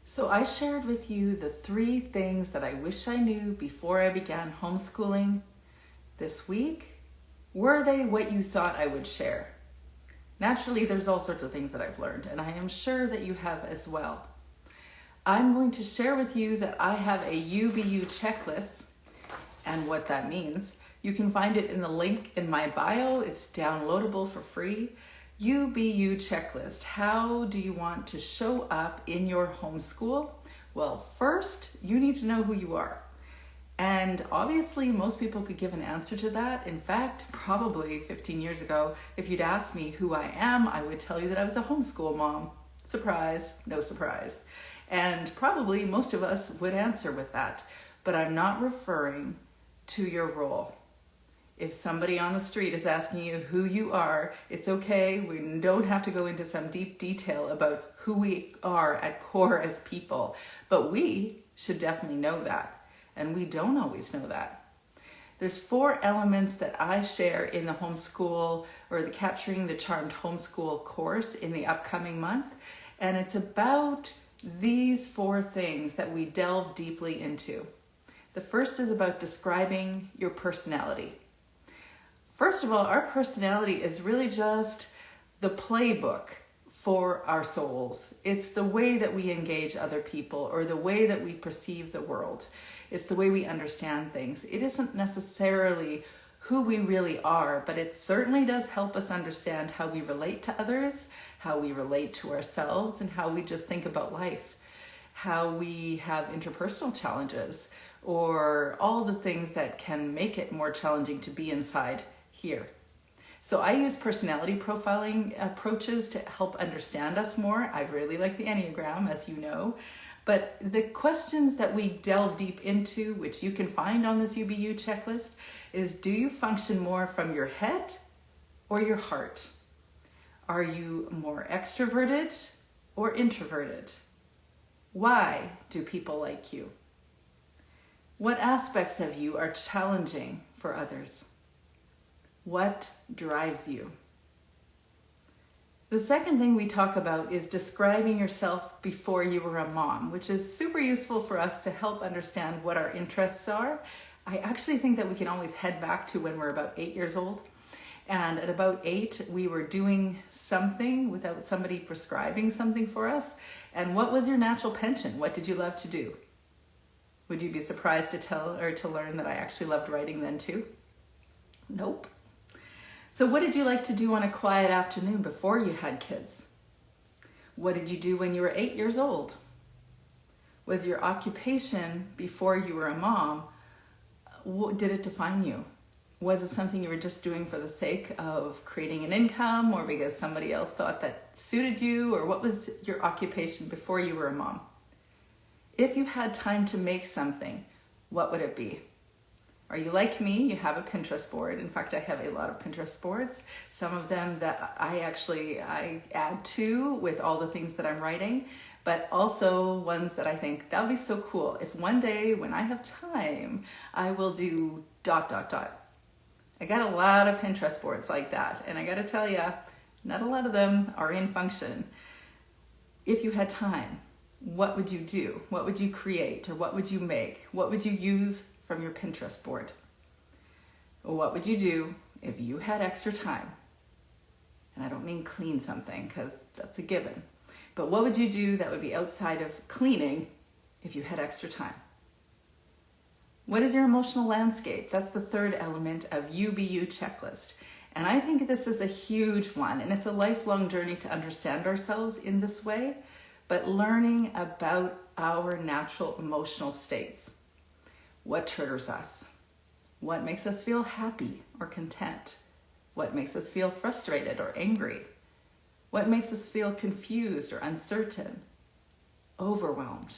So I shared with you the 3 things that I wish I knew before I began homeschooling this week. Were they what you thought I would share? Naturally, there's all sorts of things that I've learned, and I am sure that you have as well. I'm going to share with you that I have a UBU checklist and what that means. You can find it in the link in my bio. It's downloadable for free. UBU checklist. How do you want to show up in your homeschool? Well, first, you need to know who you are. And obviously, most people could give an answer to that. In fact, probably 15 years ago, if you'd asked me who I am, I would tell you that I was a homeschool mom. Surprise, no surprise. And probably most of us would answer with that. But I'm not referring to your role. If somebody on the street is asking you who you are, it's okay. We don't have to go into some deep detail about who we are at core as people, but we should definitely know that, and we don't always know that. There's 4 elements that I share in the homeschool or the Capturing the Charmed Homeschool course in the upcoming month, and it's about these 4 things that we delve deeply into. The first is about describing your personality. First of all, our personality is really just the playbook for our souls. It's the way that we engage other people or the way that we perceive the world. It's the way we understand things. It isn't necessarily who we really are, but it certainly does help us understand how we relate to others, how we relate to ourselves, and how we just think about life, how we have interpersonal challenges, or all the things that can make it more challenging to be inside here. So I use personality profiling approaches to help understand us more. I really like the Enneagram, as you know. But the questions that we delve deep into, which you can find on this UBU checklist, is do you function more from your head or your heart? Are you more extroverted or introverted? Why do people like you? What aspects of you are challenging for others? What drives you? The second thing we talk about is describing yourself before you were a mom, which is super useful for us to help understand what our interests are. I actually think that we can always head back to when we're about 8 years old. And at about 8, we were doing something without somebody prescribing something for us. And what was your natural penchant? What did you love to do? Would you be surprised to learn that I actually loved writing then too? Nope. So what did you like to do on a quiet afternoon before you had kids? What did you do when you were 8 years old? Was your occupation before you were a mom, what did it define you? Was it something you were just doing for the sake of creating an income or because somebody else thought that suited you? Or what was your occupation before you were a mom? If you had time to make something, what would it be? Are you like me? You have a Pinterest board. In fact, I have a lot of Pinterest boards. Some of them that I add to with all the things that I'm writing, but also ones that I think that would be so cool. If one day when I have time, I will do ... I got a lot of Pinterest boards like that. And I got to tell you, not a lot of them are in function. If you had time, what would you do? What would you create? Or what would you make? What would you use from your Pinterest board? What would you do if you had extra time? And I don't mean clean something because that's a given. But what would you do that would be outside of cleaning if you had extra time? What is your emotional landscape? That's the third element of UBU checklist. And I think this is a huge one, and it's a lifelong journey to understand ourselves in this way, but learning about our natural emotional states. What triggers us? What makes us feel happy or content? What makes us feel frustrated or angry? What makes us feel confused or uncertain, overwhelmed?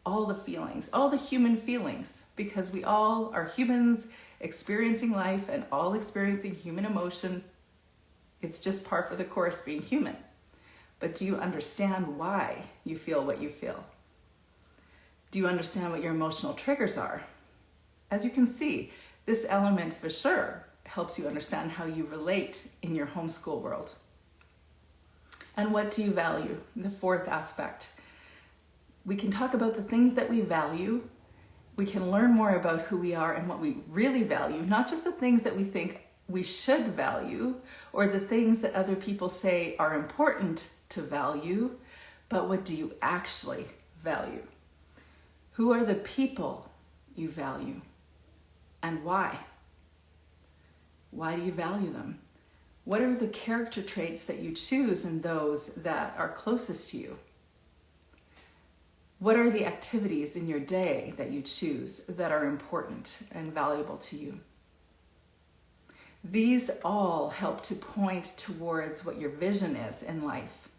All the feelings, all the human feelings, because we all are humans experiencing life and all experiencing human emotion. It's just par for the course being human. But do you understand why you feel what you feel? Do you understand what your emotional triggers are? As you can see, this element for sure helps you understand how you relate in your homeschool world. And what do you value? The fourth aspect. We can talk about the things that we value. We can learn more about who we are and what we really value, not just the things that we think we should value or the things that other people say are important to value, but what do you actually value? Who are the people you value and why? Why do you value them? What are the character traits that you choose in those that are closest to you? What are the activities in your day that you choose that are important and valuable to you? These all help to point towards what your vision is in life,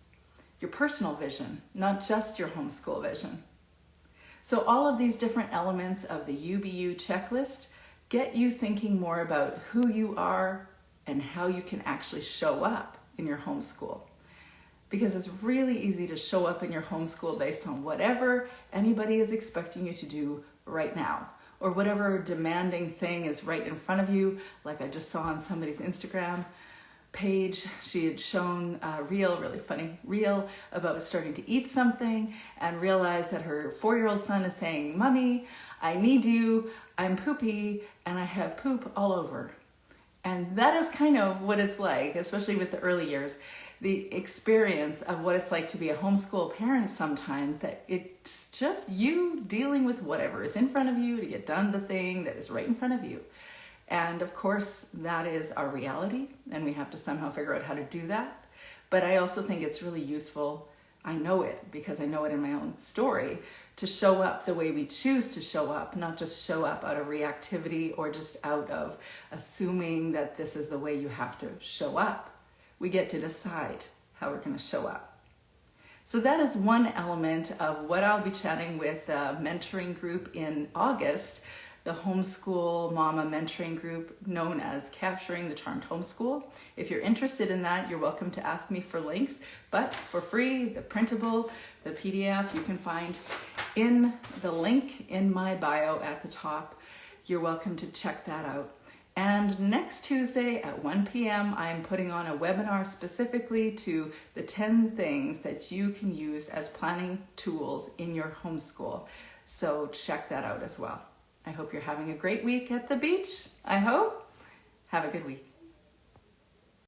your personal vision, not just your homeschool vision. So all of these different elements of the UBU checklist get you thinking more about who you are and how you can actually show up in your homeschool. Because it's really easy to show up in your homeschool based on whatever anybody is expecting you to do right now, or whatever demanding thing is right in front of you. Like I just saw on somebody's Instagram page, she had shown a really funny reel about starting to eat something and realized that her 4-year-old son is saying, "Mommy, I need you, I'm poopy, and I have poop all over." And that is kind of what it's like, especially with the early years, the experience of what it's like to be a homeschool parent sometimes, that it's just you dealing with whatever is in front of you to get done the thing that is right in front of you. And of course, that is our reality, and we have to somehow figure out how to do that. But I also think it's really useful, I know it because I know it in my own story, to show up the way we choose to show up, not just show up out of reactivity or just out of assuming that this is the way you have to show up. We get to decide how we're going to show up. So that is one element of what I'll be chatting with a mentoring group in August, the Homeschool Mama mentoring group known as Capturing the Charmed Homeschool. If you're interested in that, you're welcome to ask me for links, but for free, the printable, the PDF, you can find in the link in my bio at the top. You're welcome to check that out. And next Tuesday at 1 p.m., I'm putting on a webinar specifically to the 10 things that you can use as planning tools in your homeschool. So check that out as well. I hope you're having a great week at the beach. I hope. Have a good week.